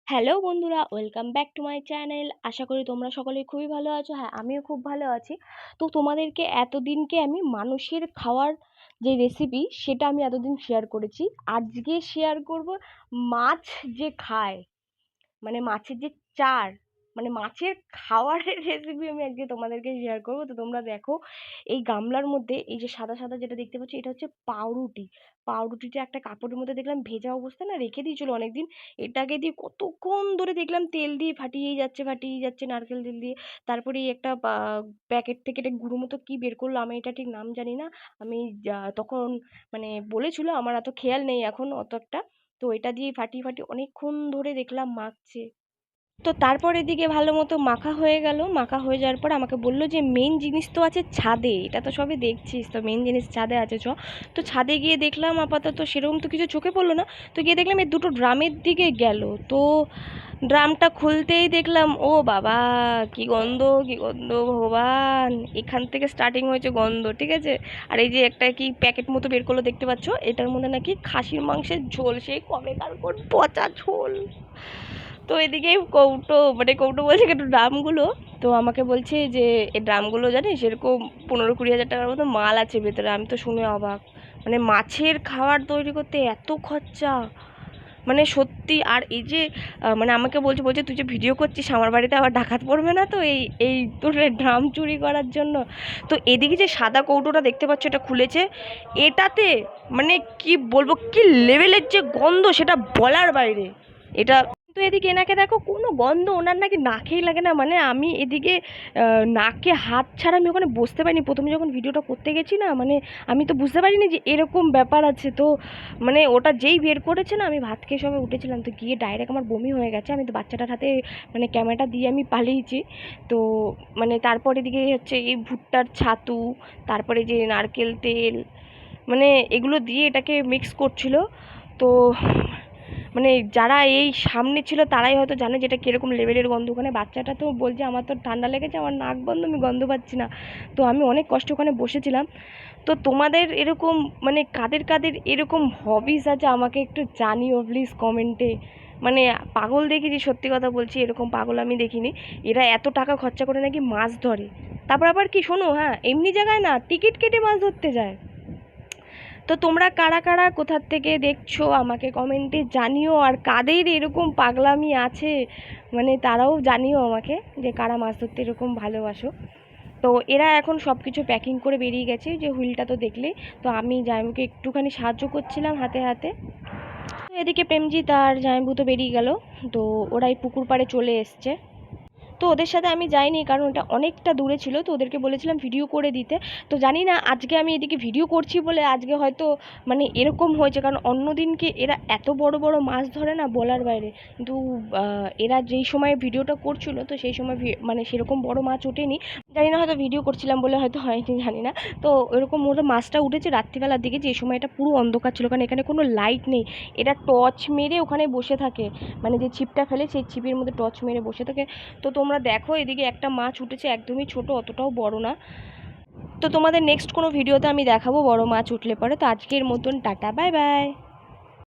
Hello বন্ধুরা, welcome back to my channel. আশা করি তোমরা সকলেই খুবই ভালো আছো। হ্যাঁ, আমিও খুব ভালো আছি। তো তোমাদেরকে এতদিনকে আমি মানুষের খাওয়ার যে রেসিপি সেটা আমি এতদিন শেয়ার করেছি। আজকে শেয়ার করব মাছ যে খায়, মানে মাছের যে চার, মানে মাছের খাওয়ারের রেসিপি আমি আজকে তোমাদেরকে শেয়ার করবো। তো তোমরা দেখো, এই গামলার মধ্যে এই যে সাদা সাদা যেটা দেখতে পাচ্ছ, এটা হচ্ছে পাউরুটি। পাউরুটিটা একটা কাপড়ের মধ্যে দেখলাম ভেজা অবস্থায় না রেখে দিয়েছিল অনেকদিন। এটাকে দিয়ে কতক্ষণ ধরে দেখলাম তেল দিয়ে ফাটিয়েই যাচ্ছে নারকেল তেল দিয়ে। তারপরে এই একটা প্যাকেট থেকে একটা গুঁড়ো মতো কি বের করলো, আমি এটা ঠিক নাম জানি না। আমি তখন মানে বলেছিল, আমার এত খেয়াল নেই এখন অত একটা। তো এটা দিয়ে ফাটিয়ে অনেকক্ষণ ধরে দেখলাম মাখছে। তো তারপর এদিকে ভালো মতো মাখা হয়ে গেল। মাখা হয়ে যাওয়ার পর আমাকে বলল যে মেন জিনিস তো আছে ছাদে, এটা তো সবই দেখছিস, তো মেন জিনিস ছাদে আছে, চ। তো ছাদে গিয়ে দেখলাম, আপাতত সেরকম তো কিছু চোখে পড়লো না। তো গিয়ে দেখলাম এই দুটো ড্রামের দিকে গেল। তো ড্রামটা খুলতেই দেখলাম, ও বাবা, কি গন্ধ, কি গন্ধ ভগবান! এখান থেকে স্টার্টিং হয়েছে গন্ধ, ঠিক আছে। আর এই যে একটা কি প্যাকেট মতো বের করলো দেখতে পাচ্ছ, এটার মধ্যে নাকি খাসির মাংসের ঝোল, সেই কবেকার কোন পচা ঝোল। তো এদিকে কৌটো, মানে কৌটো বলছে একটু ড্রামগুলো। তো আমাকে বলছে যে এই ড্রামগুলো জানিস এরকম 15-20 হাজার টাকার মতো মাল আছে ভেতরে। আমি তো শুনে অবাক, মানে মাছের খাবার তৈরি করতে এত খরচা, মানে সত্যি। আর এই যে মানে আমাকে বলছে বলছে তুই যে ভিডিও করছিস আমার বাড়িতে আবার ডাকাত পড়বে না তো এই এই তোর ড্রাম চুরি করার জন্য। তো এদিকে যে সাদা কৌটোটা দেখতে পাচ্ছ, এটা খুলেছে। এটাতে মানে কি বলবো, কি লেভেলের যে গন্ধ সেটা বলার বাইরে। এটা তো এদিকে এনাকে দেখো, কোনো গন্ধ ওনার নাকি নাকেই লাগে না। মানে আমি এদিকে নাকে হাত ছাড়া আমি ওখানে বসতে পারিনি। প্রথমে যখন ভিডিওটা করতে গেছি না, মানে আমি তো বুঝতে পারিনি যে এরকম ব্যাপার আছে। তো মানে ওটা যেই বের করেছে না, আমি ভাত খেয়ে সবাই উঠেছিলাম, তো গিয়ে ডাইরেক্ট আমার বমি হয়ে গেছে। আমি তো বাচ্চাটার হাতে মানে ক্যামেরাটা দিয়ে আমি পালিয়েছি। তো মানে তারপর এদিকে হচ্ছে এই ভুট্টার ছাতু, তারপরে যে নারকেল তেল, মানে এগুলো দিয়ে এটাকে মিক্স করছিল। তো মানে যারা এই সামনে ছিল তারাই হয়তো জানে যেটা কীরকম লেভেলের গন্ধ। ওখানে বাচ্চাটা তো বলছে আমার তো ঠান্ডা লেগেছে, আমার নাক বন্ধ, আমি গন্ধ পাচ্ছি না। তো আমি অনেক কষ্ট ওখানে বসেছিলাম। তো তোমাদের এরকম মানে কাদের কাদের এরকম হবিস আছে আমাকে একটু জানিও প্লিজ কমেন্টে। মানে পাগল দেখেছি, সত্যি কথা বলছি, এরকম পাগল আমি দেখিনি। এরা এত টাকা খরচা করে নাকি মাছ ধরে। তারপর আবার কি শোনো, হ্যাঁ, এমনি জায়গায় না, টিকিট কেটে মাছ ধরতে যায়। তো তোমরা কারা কারা কোথার থেকে দেখছো আমাকে কমেন্টে জানিও। আর কাদের এরকম পাগলামি আছে, মানে তারাও জানিও আমাকে, যে কারা মাছ ধরতে এরকম ভালোবাসো। তো এরা এখন সব কিছু প্যাকিং করে বেরিয়ে গেছে, যে হুইলটা তো দেখলে। তো আমি জামাইকে একটুখানি সাহায্য করছিলাম হাতে হাতে। তো এদিকে প্রেমজিৎ আর জামাইবু তো বেরিয়ে গেল। তো ওরাই পুকুর পাড়ে চলে এসছে। তো ওদের সাথে আমি যাইনি, কারণ ওটা অনেকটা দূরে ছিল। তো ওদেরকে বলেছিলাম ভিডিও করে দিতে। তো জানি না আজকে আমি এদিকে ভিডিও করছি বলে আজকে হয়তো মানে এরকম হয়েছে, কারণ অন্য দিনকে এরা এত বড় বড় মাছ ধরে না বলার বাইরে। কিন্তু এরা যেই সময় ভিডিওটা করছিল, তো সেই সময় মানে সেরকম বড় মাছ ওঠেনি। জানি না, হয়তো ভিডিও করছিলাম বলে হয়তো হয়নি, জানি না। তো এরকম ওরা মাছটা উঠেছে রাত্রিবেলার দিকে, যে সময় এটা পুরো অন্ধকার ছিল, কারণ এখানে কোনো লাইট নেই। এরা টর্চ মেরে ওখানে বসে থাকে, মানে যে ছিপটা ফেলে সেই ছিপের মধ্যে টর্চ মেরে বসে থাকে। তো তোমরা দেখো এদিকে একটা মাছ উঠেছে, একদমই ছোট, অতটাও বড় না। তো তোমাদের নেক্সট কোনো ভিডিওতে আমি দেখাবো বড় মাছ উঠলে পরে। তো আজকের মতন টাটা, বাই বাই।